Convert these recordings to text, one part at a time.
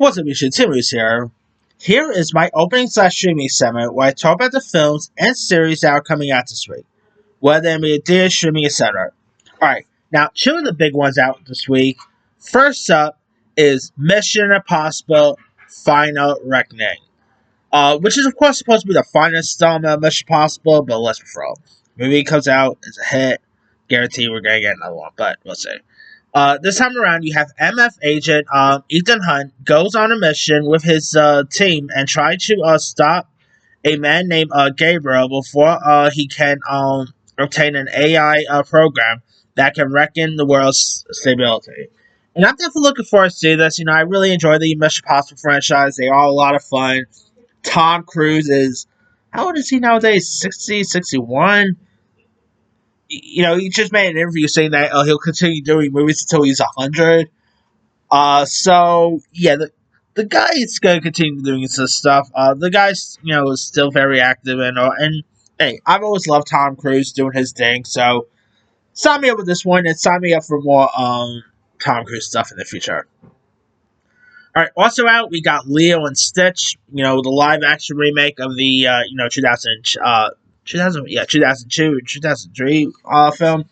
What's up, YouTube? Timmy's here. Here is my opening slash streaming segment where I talk about the films and series that are coming out this week, whether they be a theater, streaming, etc. Alright, now two of the big ones out this week. First up is Mission Impossible Final Reckoning, which is of course supposed to be the final installment of Mission Impossible, but let's be real. Movie comes out, it's a hit, guarantee we're gonna get another one, but we'll see. This time around, you have MF agent Ethan Hunt goes on a mission with his team and try to stop a man named Gabriel before he can obtain an AI program that can reckon the world's stability. And I'm definitely looking forward to see this. You know, I really enjoy the Mission Impossible franchise. They are a lot of fun. Tom Cruise is, how old is he nowadays? 60, 61? You know, he just made an interview saying that he'll continue doing movies until he's 100. So yeah, the guy is gonna continue doing this stuff. The guy's is still very active and hey, I've always loved Tom Cruise doing his thing. So sign me up with this one and sign me up for more Tom Cruise stuff in the future. All right, also out we got Lilo and Stitch. You know, the live action remake of the 2002, 2003 film.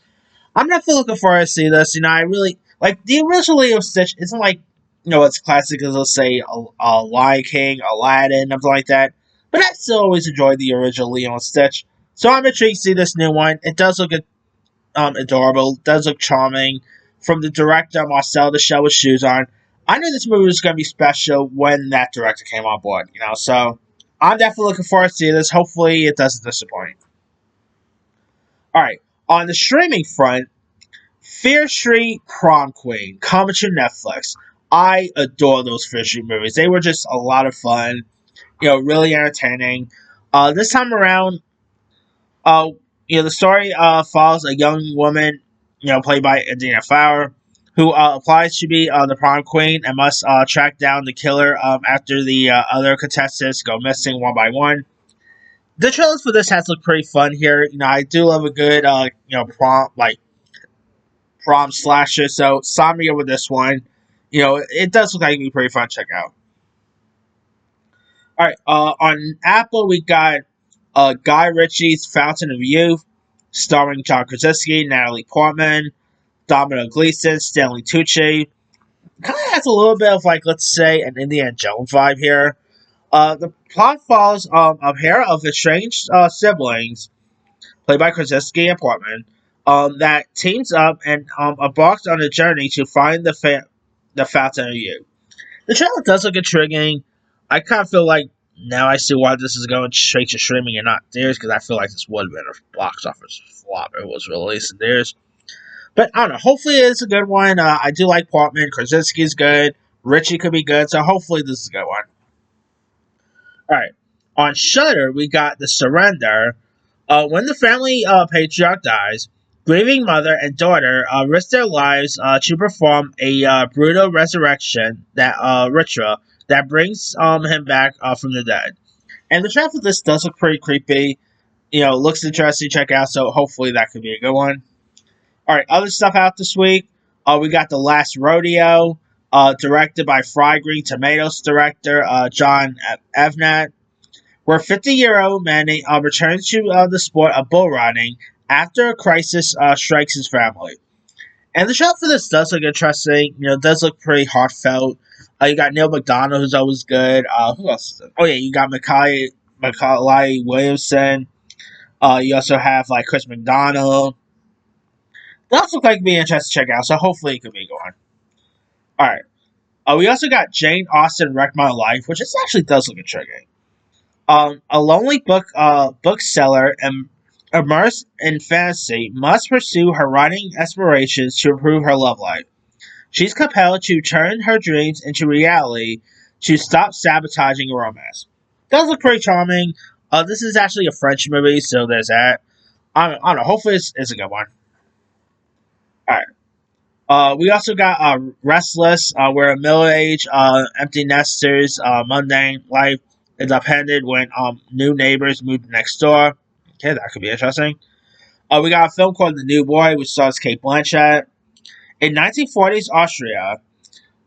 I'm definitely looking forward to see this. You know, I really like the original Lilo Stitch. Isn't like it's classic as let's say a Lion King, Aladdin, something like that. But I still always enjoyed the original Lilo and Stitch. So I'm intrigued to see this new one. It does look adorable. It does look charming. From the director Marcel the Shell with Shoes on. I knew this movie was going to be special when that director came on board. So I'm definitely looking forward to see this. Hopefully, it doesn't disappoint. All right, on the streaming front, Fear Street Prom Queen coming to Netflix. I adore those Fear Street movies. They were just a lot of fun. Really entertaining. This time around, the story follows a young woman, played by Adina Flower, who applies to be the prom queen and must track down the killer after the other contestants go missing one by one. The trailers for this has looked pretty fun here. I do love a good prom slasher, so sign me up with this one. It does look like it'd be pretty fun to check out. All right, on Apple we got Guy Ritchie's Fountain of Youth, starring John Krasinski, Natalie Portman, Domino Gleeson, Stanley Tucci. Kind of has a little bit of let's say an Indiana Jones vibe here. The plot follows a pair of estranged siblings, played by Krasinski and Portman, that teams up and embarks on a journey to find the Fountain of Youth. The trailer does look intriguing. I kind of feel like now I see why this is going straight to streaming and not theirs, because I feel like this would have been a box office flop if it was released in theirs. But I don't know. Hopefully it's a good one. I do like Portman. Krasinski's good. Ritchie could be good. So hopefully this is a good one. Alright. On Shudder, we got The Surrender. When the family patriarch dies, grieving mother and daughter risk their lives to perform a brutal resurrection ritual that brings him back from the dead. And the trailer for this does look pretty creepy. Looks interesting to check out. So hopefully that could be a good one. Alright, other stuff out this week. We got The Last Rodeo, directed by Fried Green Tomatoes director John Avnet, where 50-year-old Manny returns to the sport of bull riding after a crisis strikes his family. And the show for this does look interesting. It does look pretty heartfelt. You got Neil McDonough, who's always good. Who else? Oh yeah, you got Macaulay Williamson. You also have Chris McDonald. That also looks like it'd be interesting to check out, so hopefully it could be going. Alright. We also got Jane Austen Wreck My Life, which actually does look intriguing. A lonely bookseller immersed in fantasy must pursue her writing aspirations to improve her love life. She's compelled to turn her dreams into reality to stop sabotaging romance. Does look pretty charming. This is actually a French movie, so there's that. I don't know. Hopefully it's a good one. Alright. We also got Restless, where a middle-aged empty nester's mundane life is upended when new neighbors move next door. Okay, that could be interesting. We got a film called The New Boy, which stars Cate Blanchett. In 1940s Austria,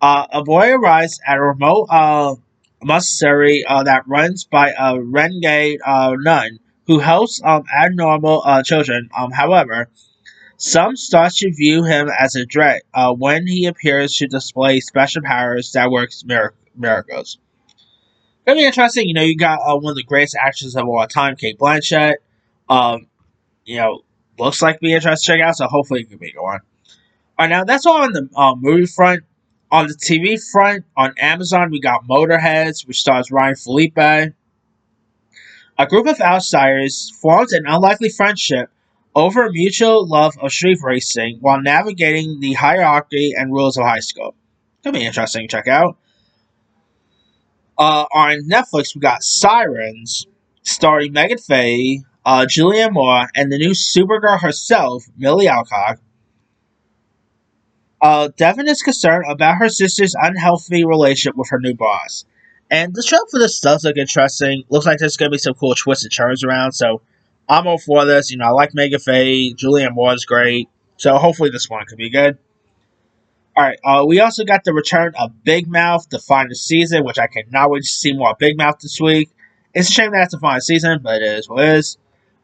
A boy arrives at a remote monastery that runs by a renegade nun who helps abnormal children. However, some start to view him as a threat when he appears to display special powers that works miracles. Gonna be interesting. You got one of the greatest actresses of all time, Kate Blanchett. Um, you know, looks like be interesting to check out. So hopefully it can be going. All right, now that's all on the movie front. On the TV front, on Amazon, we got Motorheads, which stars Ryan Felipe. A group of outsiders forms an unlikely friendship over a mutual love of street racing while navigating the hierarchy and rules of high school. Could be interesting to check out. On Netflix, we got Sirens, starring Megan Faye, Julianne Moore, and the new Supergirl herself, Millie Alcock. Devin is concerned about her sister's unhealthy relationship with her new boss. And the show for this does look interesting. Looks like there's going to be some cool twists and turns around, so I'm all for this. I like Megan Faye, Julianne Moore is great, so hopefully this one could be good. Alright, we also got the return of Big Mouth, the final season, which I cannot wait to see more Big Mouth this week. It's a shame that it's the final season, but it is what it is.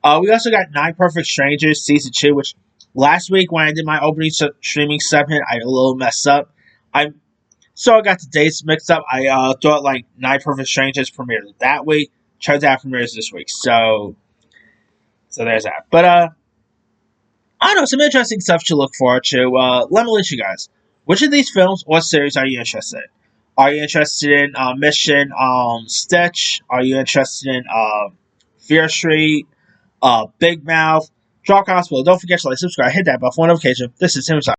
We also got Nine Perfect Strangers Season 2, which last week when I did my opening streaming segment, I a little messed up. I got the dates mixed up. I thought like Nine Perfect Strangers premiered that week. Turns out premieres this week. So there's that. But I don't know, some interesting stuff to look forward to. Let me let you guys. Which of these films or series are you interested in? Are you interested in Mission Stitch? Are you interested in Fear Street? Big Mouth? Drop comments below. Don't forget to like, subscribe, hit that bell for notification. This is Tim.